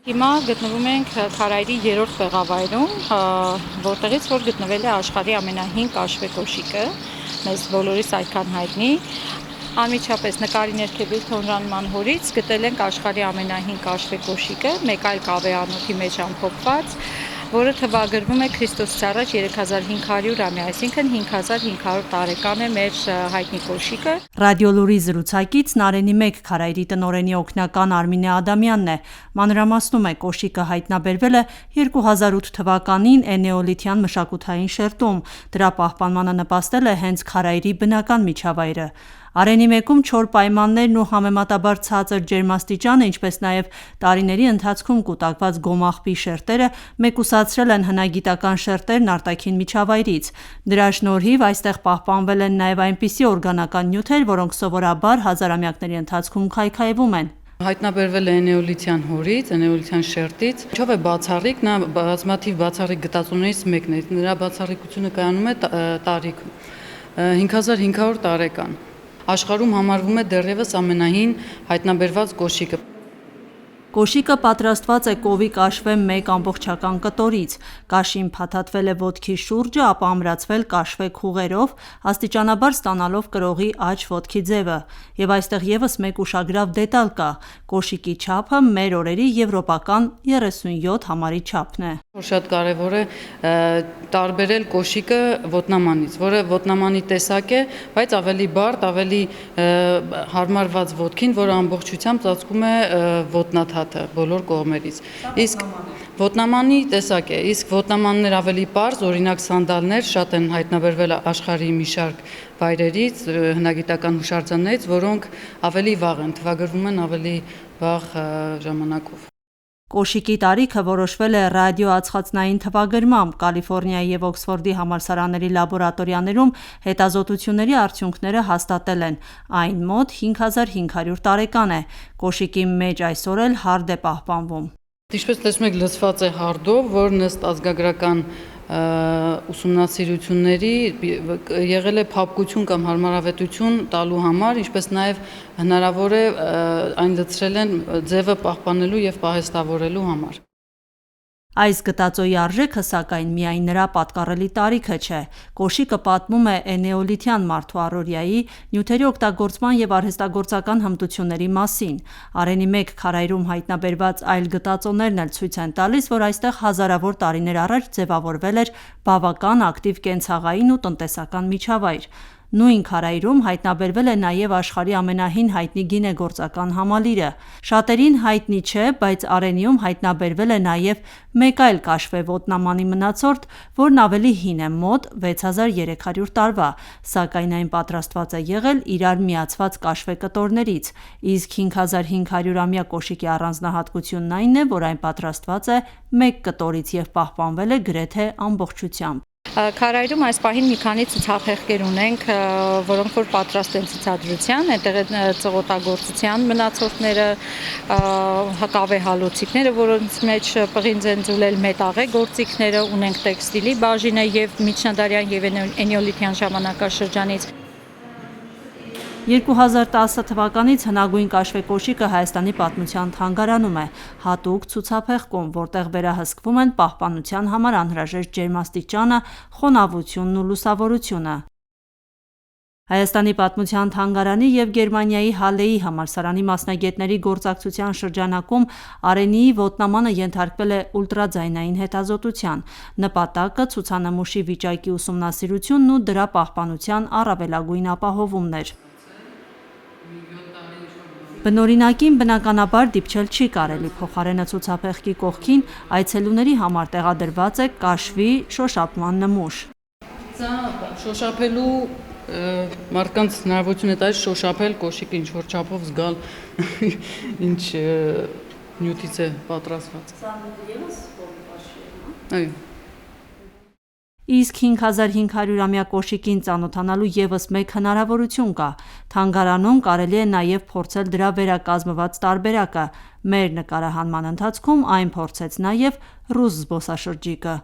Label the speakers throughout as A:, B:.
A: Հիմա գտնվում ենք քարայրի 3-րդ պեղավայրում, որտեղից որ գտնվել է աշխարհի ամենահին կաշվե կոշիկը, մեզ բոլորիս այդքան հայտնի։ Անմիջապես նկարի ներքևից թոնրանման հորից գտել ենք աշխարհի ամենահին կաշվե կոշիկը, մեկ այլ կավե անոթի մեջ ամփոփված, որը թվագրվում է Քրիստոսից առաջ 3500-ամյա, այսինքն 5500 տարեկան է մեր հայտնի կոշիկը։
B: Ռադիոլուրի զրուցակիցն Արենի 1 քարայրի տնօրենի օգնական Արմինե Ադամյանն է։ Մանրամասնում է, կոշիկը հայտնաբերվել է 2008 թվականին էնեոլիթյան մշակութային շերտում։ Դրա պահպանմանը նպաստել է հենց քարայրի բնական միջավայրը։ Արենի 1-ում չոր պայմաններն ու համեմատաբար ցածր ջերմաստիճանը, ինչպես նաև տարիների ընթացքում կուտակված գոմաղբի շերտերը մեկուսացրել են հնագիտական շերտերն արտաքին միջավայրից։ Դրա շնորհիվ այստեղ պահպանվել են նաև այնպիսի օրգանական նյութեր, որոնք սովորաբար հազարամյակների ընթացքում քայքայվում են։
C: Հայտնաբերվել է էնեոլիթյան հորից, էնեոլիթյան շերտից։ Ինչով է բացառիկ, նա բազմաթիվ բացառիկ գտածոներից մեկն է։ Նրա բացառիկությունը կայանում է տարիք 5500 տարեկան։ Աշխարհում համարվում է դեռևս ամենահին հայտնաբերված կոշիկը։
B: Կոշիկը պատրաստված է կովի կաշվե մեկ ամբողջական կտորից։ Կաշին փաթաթվել է ոտքի շուրջը, ապա ամրացվել կաշվե քուղերով, աստիճանաբար ստանալով կրողի աջ-ոտքի ձևը։ Եվ այստեղ եւս մեկ ուշագրավ դետալ կա՝ կոշիկի չափը մեր օրերի եվրոպական 37 համարի չափն է։
C: Շատ կարևոր է տարբերել կոշիկը ոտնամանից, որը ոտնամանի տեսակ է, բայց ավելի բարդ, ավելի հարմարված ոտքին, որը ամբողջությամբ ծածկում է ոտնաթաթը բոլոր կողմերից։ Իսկ ոտնամանի տեսակ է, իսկ ոտնամաններ ավելի պարզ, օրինակ սանդալներ շատ են հայտնաբերվել աշխարհի մի շարք վայրերից, հնագիտական հուշարձաններից, որոնք ավելի վաղ են, թվագրվում են ավելի վաղ ժամանակով։
B: Կոշիկի տարիքը որոշվել է ռադիոածխածնային թվագրմամբ։ Կալիֆոռնիայի և Օքսֆորդի համալսարանների լաբորատորիաներում հետազոտությունների արդյունքները հաստատել են։ Այն մոտ 5500 տարեկան է։ Կոշիկի մեջ այսօր էլ հարդ է պահպանվում։
C: Ինչպես տեսնում եք, լցված է հարդով, որն ըստ ազգագրական ուսումնասիրությունների եղել է փափկություն կամ հարմարավետություն տալու համար, ինչպես նաև հնարավոր է այն լցրել են ձևը պահպանելու և պահեստավորելու համար։
B: Այս գտածոյի արժեքը, սակայն, միայն նրա պատկառելի տարիքը չէ։ Կոշիկը պատմում է էնեոլիթյան մարդու առօրյայի, նյութերի օգտագործման և արհեստագործական հմտությունների մասին։ Արենի 1 քարայրում հայտնաբերված այլ գտածոներն էլ ցույց են տալիս, որ այստեղ հազարավոր տարիներ առաջ ձևավորվել էր բավական ակտիվ կենցաղային ու տնտեսական միջավայր։ Նույն քարայրում հայտնաբերվել է նաև աշխարհի ամենահին հայտնի գինեգործական համալիրը։ Շատերին հայտնի չէ, բայց Արենիում հայտնաբերվել է նաև մեկ այլ կաշվե ոտնամանի մնացորդ, որն ավելի հին է, մոտ 6300 տարվա, սակայն այն պատրաստված է եղել իրար միացված կաշվե կտորներից, իսկ 5500-ամյա կոշիկի առանձնահատկությունն այն է, որ այն պատրաստված է մեկ կտորից և պահպանվել է գրեթե ամբողջությամբ։
A: Քարայրում այս պահին մի քանի ցուցափեղկեր ունենք, որոնք որ պատրաստ են ցուցադրության, այնտեղ են ծղոտագործության մնացորդները, կավե հալոցիկները, որոնց մեջ պղինձ են ձուլել, մետաղե գործիքները, ունենք տեքստիլի բաժինը և միջնադարյան և էնեոլիթյան ժամանակաշրջանից։
B: 2010 թվականից հնագույն կաշվե կոշիկը Հայաստանի պատմության թանգարանում է, հատուկ ցուցափեղկում, որտեղ վերահսկվում են պահպանության համար անհրաժեշտ ջերմաստիճանը, խոնավությունն ու լուսավորությունը։ Հայաստանի պատմության թանգարանի և Գերմանիայի Հալեի համալսարանի մասնագետների գործակցության շրջանակում Արենիի ոտնամանը ենթարկվել է ուլտրաձայնային հետազոտության։ Նպատակը ցուցանմուշի վիճակի ուսումնասիրությունն ու դրա պահպանության առավելագույն ապահովումն էր։ Բնօրինակին բնականաբար դիպչել չի կարելի, փոխարենը ցուցափեղկի կողքին այցելուների համար տեղադրված է կաշվի շոշափման նմուշ։
C: Սա շոշափելու մարդկանց հնարավորություն է տալիս շոշափել կոշիկը ինչ-որ չափով զգալ, ինչ նյութից է պատրաստված։
B: Սա ևս կաշվի է,
C: Այո։
B: Իսկ 5500-ամյա կոշիկին ծանոթանալու ևս մեկ հնարավորություն կա։ Թանգարանում կարելի է նաև փորձել դրա վերակազմված տարբերակը։ Մեր նկարահանման ընթացքում այն փորձեց նաև ռուս զբոսաշրջիկը։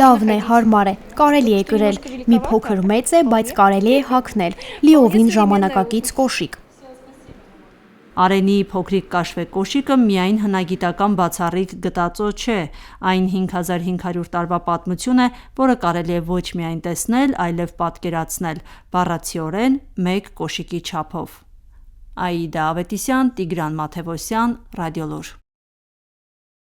D: Լավն է, հարմար է, կարելի է կրել, մի փոքր մեծ է, բայց կարելի է հագնել, լիովին ժամանակակից կոշիկ։
B: Արենի փոքրիկ կաշվե կոշիկը միայն հնագիտական բացառիկ գտածո չէ, այն 5500 տարվա պատմություն է, որը կարելի է ոչ միայն տեսնել, այլև պատկերացնել, բառացիորեն մեկ կոշիկի չափով։ Աիդա Ավետիսյան, Տիգրան Մաթևոսյան, Ռադիոլուր։